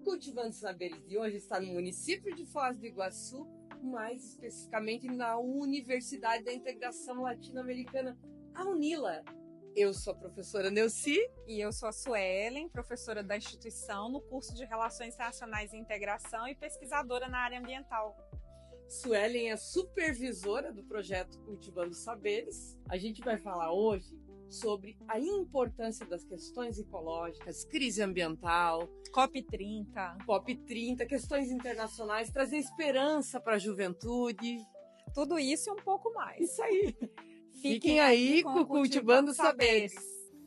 Cultivando Saberes de hoje está no município de Foz do Iguaçu, mais especificamente na Universidade da Integração Latino-Americana, a UNILA. Eu sou a professora Neuci. E eu sou a Suelen, professora da instituição no curso de Relações Internacionais e Integração e pesquisadora na área ambiental. Suelen é supervisora do projeto Cultivando Saberes. A gente vai falar hoje sobre a importância das questões ecológicas, crise ambiental, COP30, questões internacionais, trazer esperança para a juventude. Tudo isso e um pouco mais. Isso aí. Fiquem aí com Cultivando Saberes.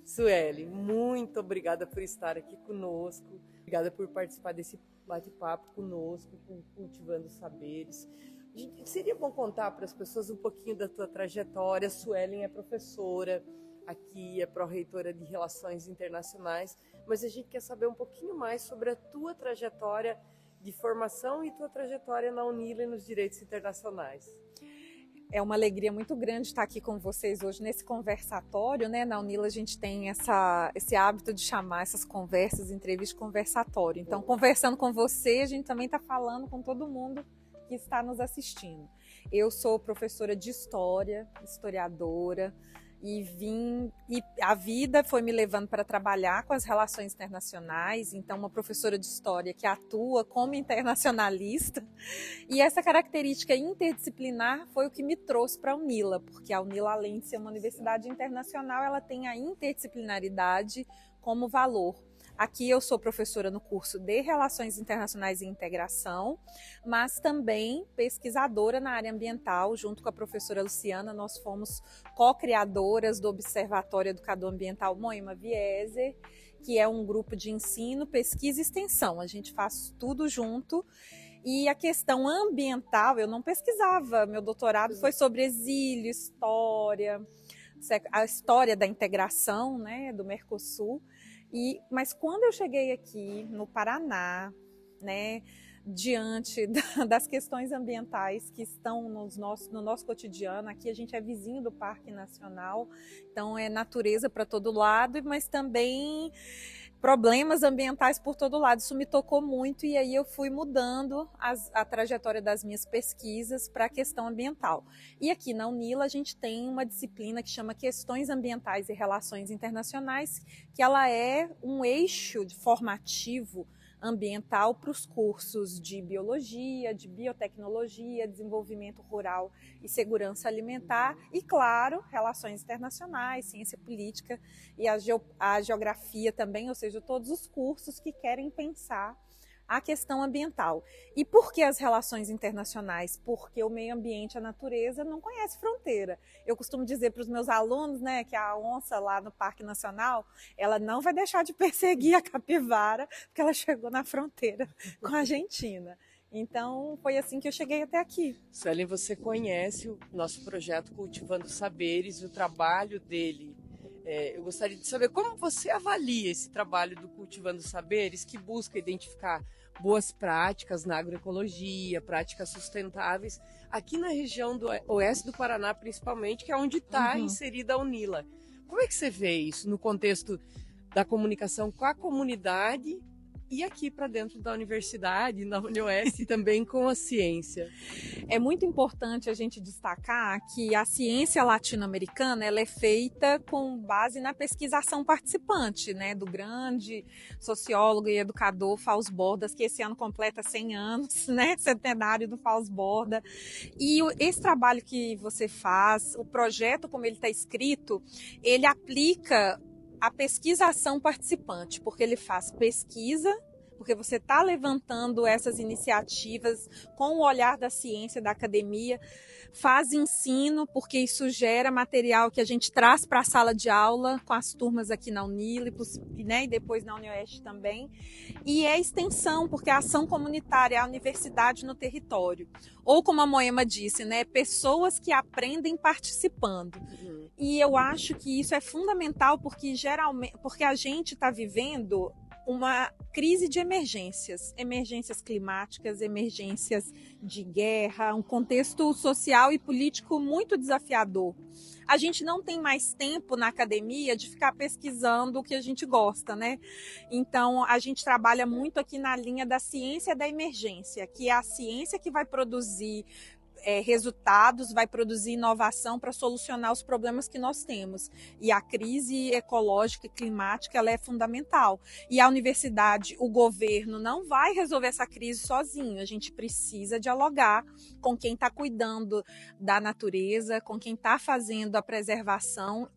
Suelen, muito obrigada por estar aqui conosco. Obrigada por participar desse bate-papo conosco, com Cultivando Saberes. Seria bom contar para as pessoas um pouquinho da tua trajetória. Suelen é professora, aqui é pró-reitora de Relações Internacionais, mas a gente quer saber um pouquinho mais sobre a tua trajetória de formação e tua trajetória na UNILA e nos direitos internacionais. É uma alegria muito grande estar aqui com vocês hoje nesse conversatório, né? Na UNILA a gente tem esse hábito de chamar essas conversas, entrevistas de conversatório. Então, conversando com você, a gente também está falando com todo mundo que está nos assistindo. Eu sou professora de História, historiadora, e a vida foi me levando para trabalhar com as relações internacionais, então uma professora de história que atua como internacionalista, e essa característica interdisciplinar foi o que me trouxe para a UNILA, porque a UNILA, além de ser uma universidade internacional, ela tem a interdisciplinaridade como valor. Aqui eu sou professora no curso de Relações Internacionais e Integração, mas também pesquisadora na área ambiental, junto com a professora Luciana. Nós fomos co-criadoras do Observatório Educador Ambiental Moema Vieser, que é um grupo de ensino, pesquisa e extensão. A gente faz tudo junto. E a questão ambiental, eu não pesquisava. Meu doutorado foi sobre exílio, história, a história da integração, né, do Mercosul. Mas quando eu cheguei aqui no Paraná, né, diante das questões ambientais que estão no nosso cotidiano, aqui a gente é vizinho do Parque Nacional, então é natureza para todo lado, mas também problemas ambientais por todo lado. Isso me tocou muito e aí eu fui mudando a trajetória das minhas pesquisas para a questão ambiental. E aqui na UNILA a gente tem uma disciplina que chama Questões Ambientais e Relações Internacionais, que ela é um eixo formativo ambiental para os cursos de biologia, de biotecnologia, desenvolvimento rural e segurança alimentar e, claro, relações internacionais, ciência política e a geografia também, ou seja, todos os cursos que querem pensar a questão ambiental. E por que as relações internacionais? Porque o meio ambiente, a natureza, não conhece fronteira. Eu costumo dizer para os meus alunos, né, que a onça lá no Parque Nacional, ela não vai deixar de perseguir a capivara, porque ela chegou na fronteira com a Argentina. Então, foi assim que eu cheguei até aqui. Suelen, você conhece o nosso projeto Cultivando Saberes, o trabalho dele. Eu gostaria de saber como você avalia esse trabalho do Cultivando Saberes, que busca identificar boas práticas na agroecologia, práticas sustentáveis, aqui na região do oeste do Paraná, principalmente, que é onde está inserida a UNILA. Como é que você vê isso no contexto da comunicação com a comunidade e aqui para dentro da universidade, na UniOeste, também com a ciência? É muito importante a gente destacar que a ciência latino-americana ela é feita com base na pesquisação participante, né, do grande sociólogo e educador Fausto Bordas, que esse ano completa 100 anos, né, centenário do Fausto Bordas. E esse trabalho que você faz, o projeto como ele está escrito, ele aplica a pesquisação participante, porque ele faz pesquisa, porque você está levantando essas iniciativas com o olhar da ciência, da academia, faz ensino, porque isso gera material que a gente traz para a sala de aula com as turmas aqui na UNILA, né, e depois na UniOeste também, e é extensão, porque a ação comunitária é a universidade no território, ou como a Moema disse, né, pessoas que aprendem participando. E eu acho que isso é fundamental porque geralmente, porque a gente está vivendo uma crise de emergências climáticas, emergências de guerra, um contexto social e político muito desafiador. A gente não tem mais tempo na academia de ficar pesquisando o que a gente gosta, né? Então, a gente trabalha muito aqui na linha da ciência da emergência, que é a ciência que vai produzir resultados, vai produzir inovação para solucionar os problemas que nós temos. E a crise ecológica e climática, ela é fundamental. E a universidade, o governo não vai resolver essa crise sozinho. A gente precisa dialogar com quem está cuidando da natureza, com quem está fazendo a preservação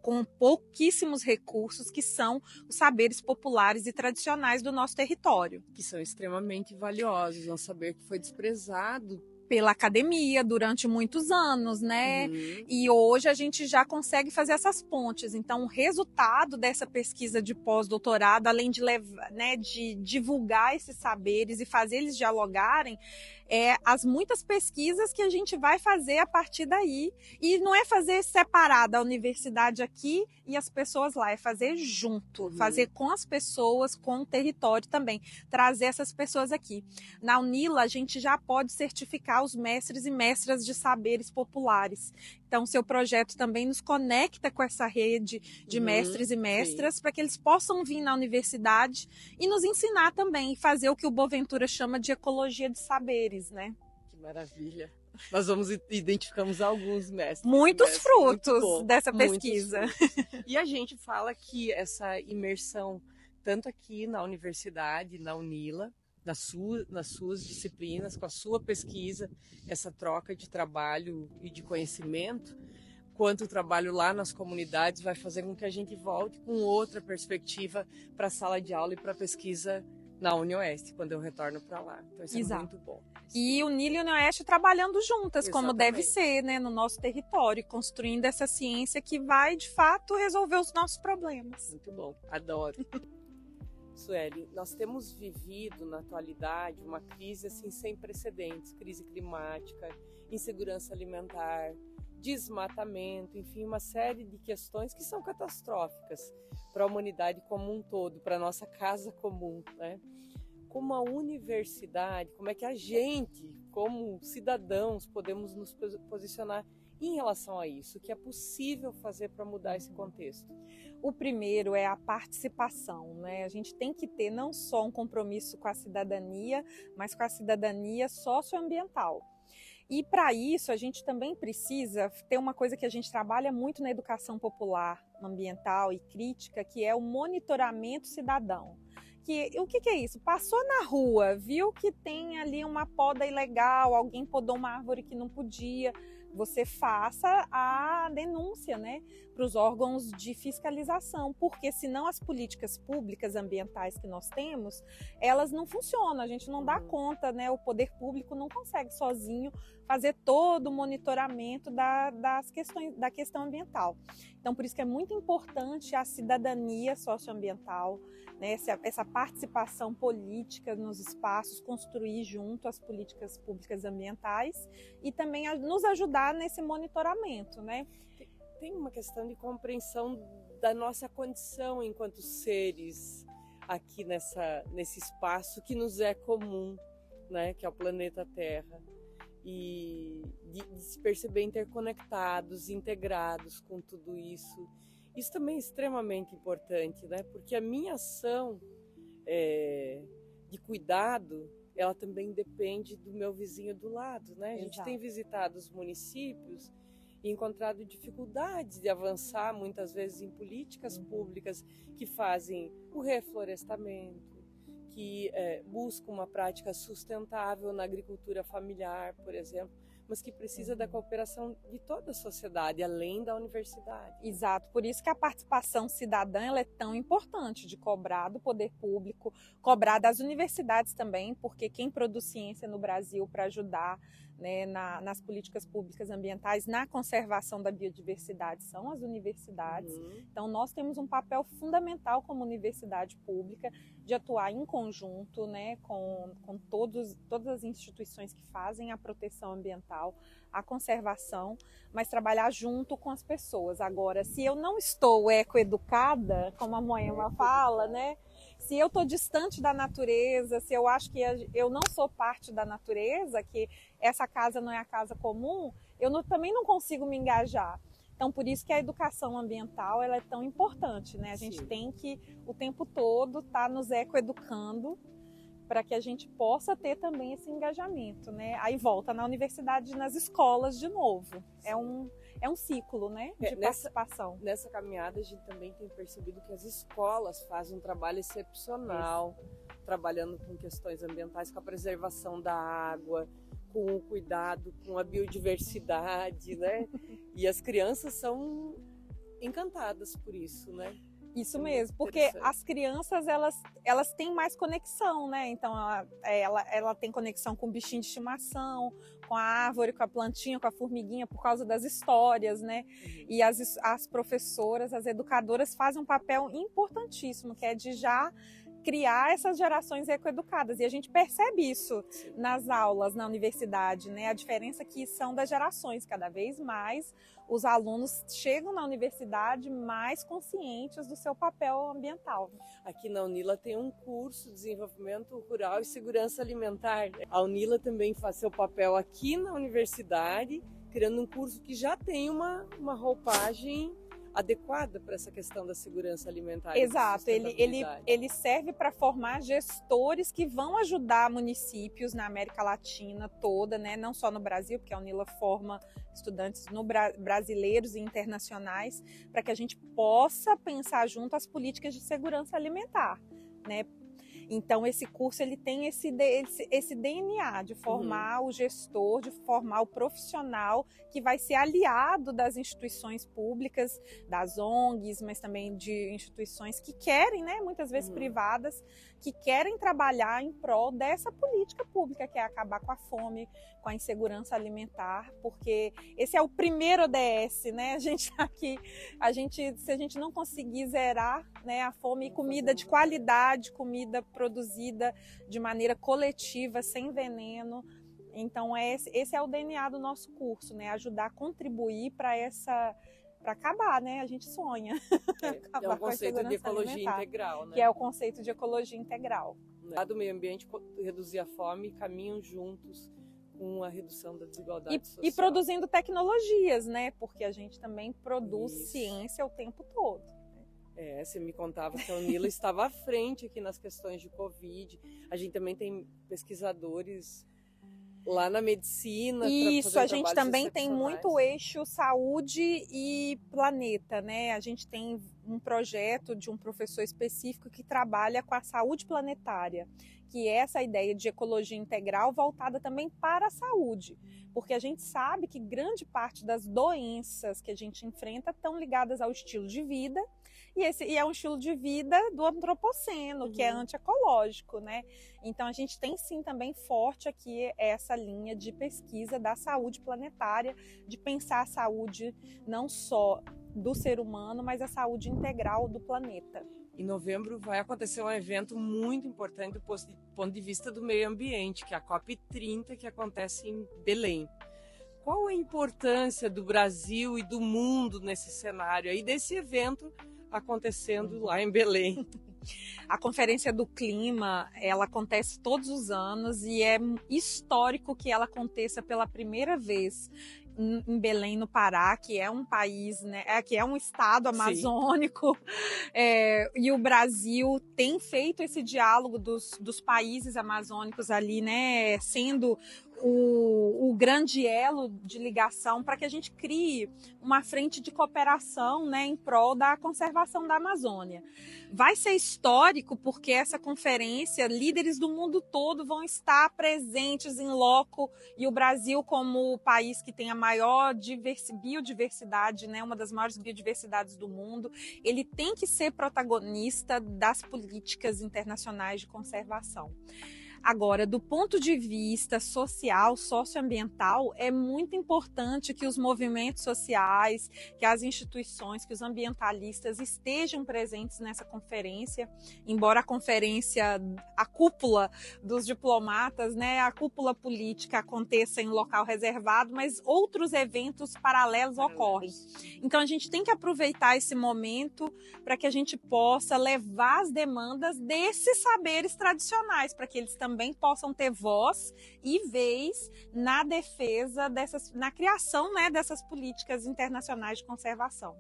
com pouquíssimos recursos, que são os saberes populares e tradicionais do nosso território. Que são extremamente valiosos, é um saber que foi desprezado pela academia durante muitos anos, né? E hoje a gente já consegue fazer essas pontes. Então, o resultado dessa pesquisa de pós-doutorado, além de levar, né, de divulgar esses saberes e fazer eles dialogarem, as muitas pesquisas que a gente vai fazer a partir daí. E não é fazer separada a universidade aqui e as pessoas lá, é fazer junto, fazer com as pessoas, com o território também, trazer essas pessoas aqui. Na UNILA, a gente já pode certificar os mestres e mestras de saberes populares. Então, seu projeto também nos conecta com essa rede de mestres e mestras para que eles possam vir na universidade e nos ensinar também, fazer o que o Boaventura chama de ecologia de saberes, né? Que maravilha! Nós identificamos alguns mestres. Muitos frutos dessa pesquisa. Frutos. E a gente fala que essa imersão, tanto aqui na universidade, na UNILA, nas suas disciplinas, com a sua pesquisa, essa troca de trabalho e de conhecimento, quanto o trabalho lá nas comunidades vai fazer com que a gente volte com outra perspectiva para a sala de aula e para a pesquisa na UniOeste, quando eu retorno para lá. Então isso é muito bom. E UNILA e UniOeste trabalhando juntas, como deve ser, né, no nosso território, construindo essa ciência que vai, de fato, resolver os nossos problemas. Muito bom, adoro. Sueli, nós temos vivido na atualidade uma crise assim sem precedentes, crise climática, insegurança alimentar, desmatamento, enfim, uma série de questões que são catastróficas para a humanidade como um todo, para a nossa casa comum, né? Como a universidade, como é que a gente, como cidadãos, podemos nos posicionar em relação a isso? O que é possível fazer para mudar esse contexto? O primeiro é a participação, né? A gente tem que ter não só um compromisso com a cidadania, mas com a cidadania socioambiental. E para isso a gente também precisa ter uma coisa que a gente trabalha muito na educação popular, ambiental e crítica, que é o monitoramento cidadão. O que é isso? Passou na rua, viu que tem ali uma poda ilegal, alguém podou uma árvore que não podia, você faça a denúncia, né, para os órgãos de fiscalização, porque senão as políticas públicas ambientais que nós temos, elas não funcionam, a gente não dá conta, né, o poder público não consegue sozinho fazer todo o monitoramento da questão ambiental. Então, por isso que é muito importante a cidadania socioambiental, né, essa participação política nos espaços, construir junto as políticas públicas ambientais e também nos ajudar nesse monitoramento, né? Tem uma questão de compreensão da nossa condição enquanto seres aqui nesse espaço que nos é comum, né, que é o planeta Terra, e de se perceber interconectados, integrados com tudo isso. Isso também é extremamente importante, né? Porque a minha ação de cuidado, ela também depende do meu vizinho do lado, né? A gente tem visitado os municípios e encontrado dificuldades de avançar, muitas vezes, em políticas públicas que fazem o reflorestamento, que buscam uma prática sustentável na agricultura familiar, por exemplo, mas que precisa da cooperação de toda a sociedade, além da universidade. Exato, por isso que a participação cidadã ela é tão importante, de cobrar do poder público, cobrar das universidades também, porque quem produz ciência no Brasil para ajudar, né, nas políticas públicas ambientais, na conservação da biodiversidade, são as universidades. Então, nós temos um papel fundamental como universidade pública de atuar em conjunto, né, com todas as instituições que fazem a proteção ambiental, a conservação, mas trabalhar junto com as pessoas. Agora, se eu não estou ecoeducada, como a Moema fala, né, Se eu estou distante da natureza, se eu acho que eu não sou parte da natureza, que essa casa não é a casa comum, também não consigo me engajar. Então, por isso que a educação ambiental ela é tão importante, né? A gente tem que, o tempo todo, estar nos ecoeducando para que a gente possa ter também esse engajamento, né? Aí volta na universidade, nas escolas de novo. É um ciclo, né, de participação. Nessa caminhada, a gente também tem percebido que as escolas fazem um trabalho excepcional, trabalhando com questões ambientais, com a preservação da água, com o cuidado com a biodiversidade, né? E as crianças são encantadas por isso, né? Isso mesmo, porque as crianças, elas têm mais conexão, né? Então, ela tem conexão com o bichinho de estimação, com a árvore, com a plantinha, com a formiguinha, por causa das histórias, né? E as professoras, as educadoras fazem um papel importantíssimo, que é de já criar essas gerações ecoeducadas. E a gente percebe isso nas aulas, na universidade, né? A diferença que são das gerações. Cada vez mais os alunos chegam na universidade mais conscientes do seu papel ambiental. Aqui na Unila tem um curso de desenvolvimento rural e segurança alimentar. A Unila também faz seu papel aqui na universidade, criando um curso que já tem uma roupagem adequada para essa questão da segurança alimentar. Exato, ele serve para formar gestores que vão ajudar municípios na América Latina toda, né? Não só no Brasil, porque a Unila forma estudantes brasileiros e internacionais, para que a gente possa pensar junto as políticas de segurança alimentar, né? Então, esse curso ele tem esse DNA de formar o gestor, de formar o profissional que vai ser aliado das instituições públicas, das ONGs, mas também de instituições que querem, né, muitas vezes privadas, que querem trabalhar em prol dessa política pública, que é acabar com a fome, com a insegurança alimentar, porque esse é o primeiro ODS, né? A gente tá aqui, se a gente não conseguir zerar, né, a fome e comida de qualidade, comida produzida de maneira coletiva, sem veneno. Então esse é o DNA do nosso curso, né? Ajudar a contribuir para acabar, né? A gente sonha. É um conceito de ecologia integral, né? Que é o conceito de ecologia integral. Lá do meio ambiente, reduzir a fome, caminham juntos com a redução da desigualdade social. E produzindo tecnologias, né? Porque a gente também produz ciência o tempo todo. Você me contava que a Unila estava à frente aqui nas questões de Covid. A gente também tem pesquisadores lá na medicina. Isso, a gente também tem muito eixo saúde e planeta, né? A gente tem um projeto de um professor específico que trabalha com a saúde planetária, que é essa ideia de ecologia integral voltada também para a saúde, porque a gente sabe que grande parte das doenças que a gente enfrenta estão ligadas ao estilo de vida, e é um estilo de vida do antropoceno, que é antiecológico, né? Então a gente tem sim também forte aqui essa linha de pesquisa da saúde planetária, de pensar a saúde não só do ser humano, mas a saúde integral do planeta. Em novembro vai acontecer um evento muito importante do ponto de vista do meio ambiente, que é a COP30, que acontece em Belém. Qual a importância do Brasil e do mundo nesse cenário aí, desse evento acontecendo lá em Belém? A Conferência do Clima, ela acontece todos os anos e é histórico que ela aconteça pela primeira vez em Belém, no Pará, que é um país, né, que é um estado amazônico, e o Brasil tem feito esse diálogo dos países amazônicos ali, né, sendo o grande elo de ligação para que a gente crie uma frente de cooperação, né, em prol da conservação da Amazônia. Vai ser histórico porque essa conferência, líderes do mundo todo vão estar presentes em loco, e o Brasil, como o país que tem a maior biodiversidade, né, uma das maiores biodiversidades do mundo, ele tem que ser protagonista das políticas internacionais de conservação. Agora, do ponto de vista social, socioambiental, é muito importante que os movimentos sociais, que as instituições, que os ambientalistas estejam presentes nessa conferência, embora a conferência, a cúpula dos diplomatas, né, a cúpula política aconteça em local reservado, mas outros eventos paralelos ocorrem. Então a gente tem que aproveitar esse momento para que a gente possa levar as demandas desses saberes tradicionais, para que eles também possam ter voz e vez na defesa na criação, né, dessas políticas internacionais de conservação.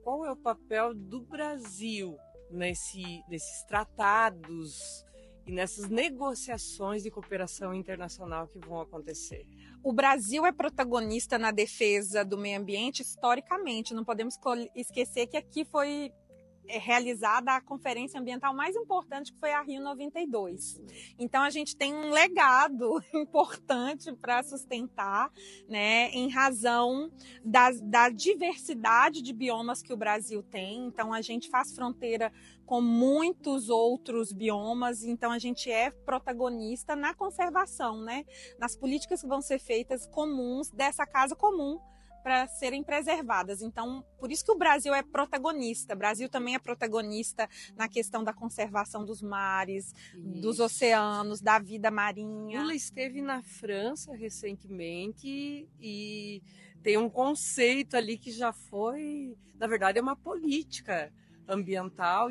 Qual é o papel do Brasil nesses tratados e nessas negociações de cooperação internacional que vão acontecer? O Brasil é protagonista na defesa do meio ambiente historicamente. Não podemos esquecer que aqui foi realizada a conferência ambiental mais importante, que foi a Rio 92. Então a gente tem um legado importante para sustentar, né, em razão da diversidade de biomas que o Brasil tem. Então a gente faz fronteira com muitos outros biomas, então a gente é protagonista na conservação, né, nas políticas que vão ser feitas comuns dessa casa comum para serem preservadas. Então, por isso que o Brasil é protagonista. O Brasil também é protagonista na questão da conservação dos mares, dos oceanos, da vida marinha. Lula esteve na França recentemente e tem um conceito ali que já foi, na verdade, é uma política ambiental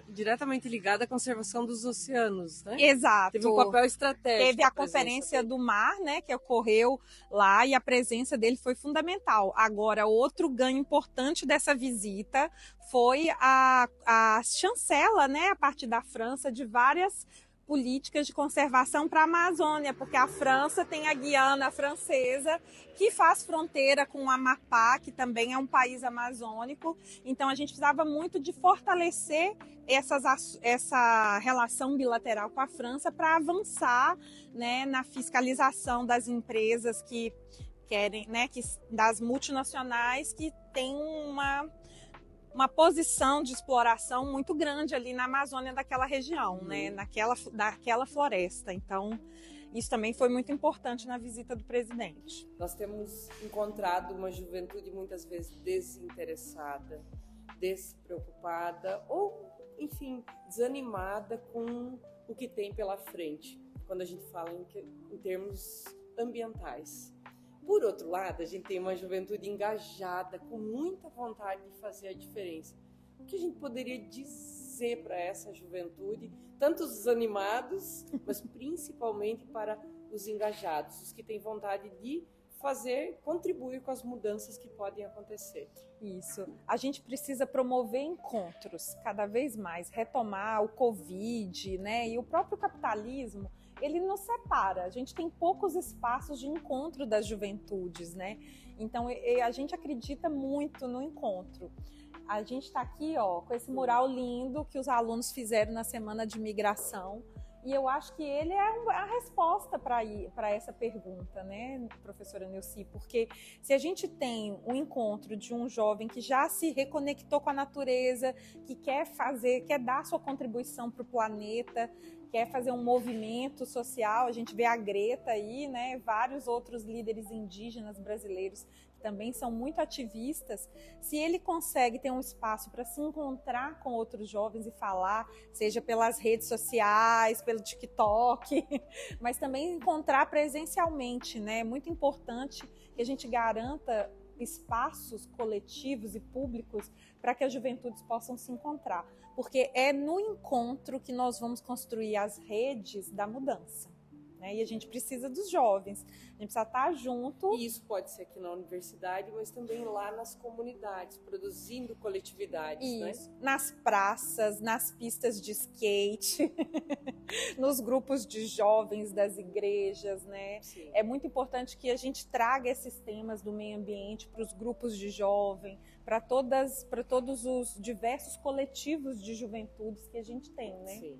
diretamente ligada à conservação dos oceanos, né? Exato. Teve um papel estratégico. Teve a Conferência do Mar, né, que ocorreu lá, e a presença dele foi fundamental. Agora, outro ganho importante dessa visita foi a chancela, né, a partir da França, de várias políticas de conservação para a Amazônia, porque a França tem a Guiana Francesa, que faz fronteira com o Amapá, que também é um país amazônico. Então a gente precisava muito de fortalecer essa relação bilateral com a França para avançar, né, na fiscalização das empresas que querem, né, das multinacionais que têm uma posição de exploração muito grande ali na Amazônia daquela região, né? daquela floresta. Então, isso também foi muito importante na visita do presidente. Nós temos encontrado uma juventude muitas vezes desinteressada, despreocupada ou, enfim, desanimada com o que tem pela frente, quando a gente fala em termos ambientais. Por outro lado, a gente tem uma juventude engajada, com muita vontade de fazer a diferença. O que a gente poderia dizer para essa juventude, tanto os desanimados, mas principalmente para os engajados, os que têm vontade de contribuir com as mudanças que podem acontecer? Isso. A gente precisa promover encontros cada vez mais, retomar o Covid, né, e o próprio capitalismo. Ele nos separa, a gente tem poucos espaços de encontro das juventudes, né? Então a gente acredita muito no encontro. A gente está aqui, ó, com esse mural lindo que os alunos fizeram na Semana de Migração, e eu acho que ele é a resposta para essa pergunta, né, professora Nilce? Porque se a gente tem um encontro de um jovem que já se reconectou com a natureza, que quer dar sua contribuição para o planeta, quer fazer um movimento social, a gente vê a Greta aí, né, vários outros líderes indígenas brasileiros que também são muito ativistas. Se ele consegue ter um espaço para se encontrar com outros jovens e falar, seja pelas redes sociais, pelo TikTok, mas também encontrar presencialmente, né, é muito importante que a gente garanta espaços coletivos e públicos para que as juventudes possam se encontrar, porque é no encontro que nós vamos construir as redes da mudança, né? E a gente precisa dos jovens, a gente precisa estar junto. E isso pode ser aqui na universidade, mas também lá nas comunidades, produzindo coletividades, isso, né? Nas praças, nas pistas de skate, nos grupos de jovens das igrejas, né? Sim. É muito importante que a gente traga esses temas do meio ambiente para os grupos de jovem, para todos os diversos coletivos de juventudes que a gente tem, né? Sim.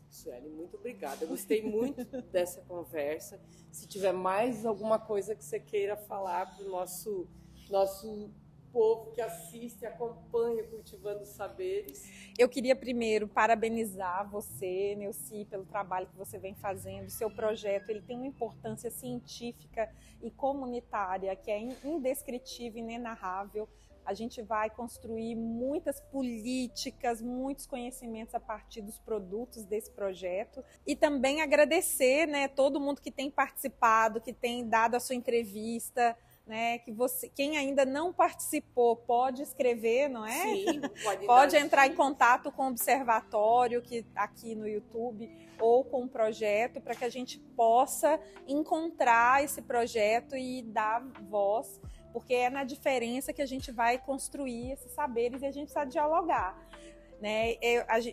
Sueli, muito obrigada. Eu gostei muito dessa conversa. Se tiver mais alguma coisa que você queira falar para o nosso povo que assiste, acompanha Cultivando Saberes. Eu queria primeiro parabenizar você, Neuci, pelo trabalho que você vem fazendo. Seu projeto ele tem uma importância científica e comunitária que é indescritível, inenarrável. A gente vai construir muitas políticas, muitos conhecimentos a partir dos produtos desse projeto. E também agradecer, né, todo mundo que tem participado, que tem dado a sua entrevista, né, que você, quem ainda não participou pode escrever, não é? Sim, pode entrar em contato com o Observatório que aqui no YouTube ou com o projeto para que a gente possa encontrar esse projeto e dar voz, porque é na diferença que a gente vai construir esses saberes e a gente precisa dialogar. Né?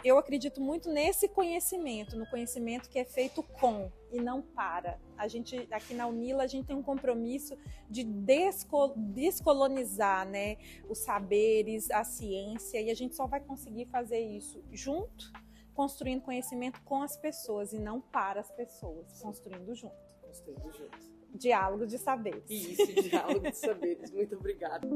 Eu acredito muito nesse conhecimento, no conhecimento que é feito com e não para. A gente, aqui na UNILA, a gente tem um compromisso de descolonizar, né, os saberes, a ciência, e a gente só vai conseguir fazer isso junto, construindo conhecimento com as pessoas e não para as pessoas, construindo junto. Construindo junto. Diálogo de saberes. Isso, diálogo de saberes. Muito obrigada.